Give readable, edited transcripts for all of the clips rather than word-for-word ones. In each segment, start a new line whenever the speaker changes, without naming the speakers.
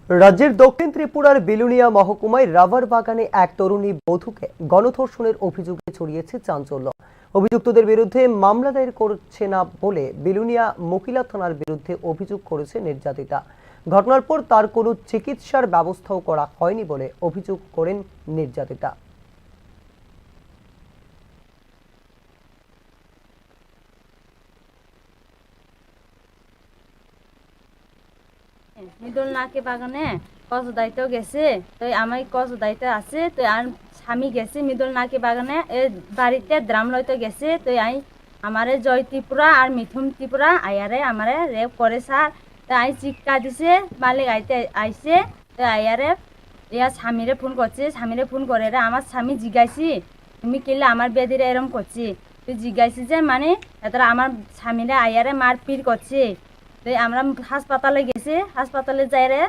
রাজ্যের দক্ষিণ ত্রিপুরার বিলুনিয়া মহকুমায় রাবার বাগানে এক তরুণী বধূকে গণধর্ষণের অভিযোগে ছড়িয়েছে চাঞ্চল্য। অভিযুক্তদের বিরুদ্ধে মামলা দায়ের করছে না বলে বিলুনিয়া মহিলা থানার বিরুদ্ধে অভিযোগ করেছে নির্যাতিতা। ঘটনার পর তার কোনো চিকিৎসার ব্যবস্থাও করা হয়নি বলে অভিযোগ করেন নির্যাতিতা।
মিদল নাকে বাগানে কজদাইতে গেছে, তো আমার কজদাইতে আছে, তো আর স্বামী গেছে মিদল নাকে বাগানে বাড়িতে দ্রাম লইতে গেছে, তো আমারে জয় ত্রিপুরা আর মিথুন ত্রিপুরা আয়ারে আমারে রেপ করে স্যার। তো চিৎকা দিছে, মালিক আইছে, তো আয়ারে স্বামীরে ফোন করছে, স্বামীরে ফোন করে আমার স্বামী জিজ্ঞাসি তুমি কিনলে আমার বেদিরে এরম করছি, তুই জিজ্ঞাসি যে মানে এতটা আমার স্বামীরে আয়ারে মারপিট করছে। তো আমরা হাসপাতালে গেছি, হাসপাতালে যাইরে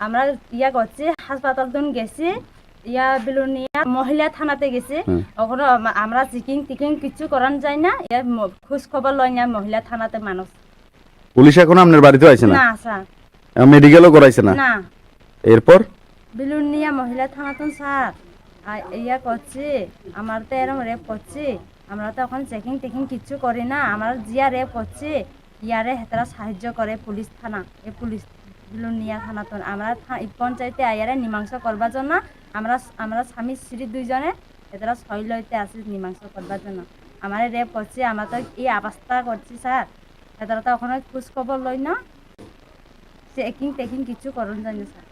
আমরা করছি, হাসপাতাল দিন গেছি বিলুনিয়া মহিলা থানাতে গেছি। ওখানে আমরা চেকিং টিকিং কিছু করান যায় না, খোঁজ খবর লয় না মহিলা থানাতে মানুষ।
পুলিশ এখন আপনার বাড়িতে আইছে না?
না স্যার।
মেডিকেলও করাইছে না?
না।
এরপর
বিলুনিয়া মহিলা থানাতে স্যার করছি, আমার তো এরকম রেপ করছি, আমরা তো এখন চেকিং টেকিং কিছু করি না, আমরা জিয়া রেপ করছি ইয়ারে হেতারা সাহায্য করে পুলিশ থানা, এই পুলিশ বিলুনিয়া থানা। তো আমরা পঞ্চায়েতে আয়ারে মীমাংস করবার জন্য আমরা স্বামী স্ত্রী দুইজনে হেতারা সই লইতে আসি মীমাংস করবার জন্য। আমার রেপ করছি, আমরা তো এই অবস্থা করছি স্যার, হেতারা তো ওখানে খোঁজ খবর লই না, চেকিং টেকিং কিছু করুন জানি স্যার।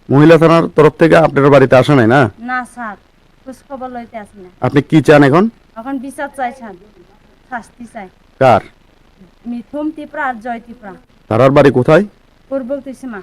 মহিলা থানার তরফ থেকে আপনার বাড়িতে আসে নাই না?
না স্যার, খোঁজ খবর লইতে আসি না।
আপনি কি চান এখন?
এখন বিচার চাই স্যার, শাস্তি চাই।
কার?
মিথুন ত্রিপুরা আর জয় ত্রিপুরা।
তারার বাড়ি কোথায়?
পূর্ব ত্রিসীমা।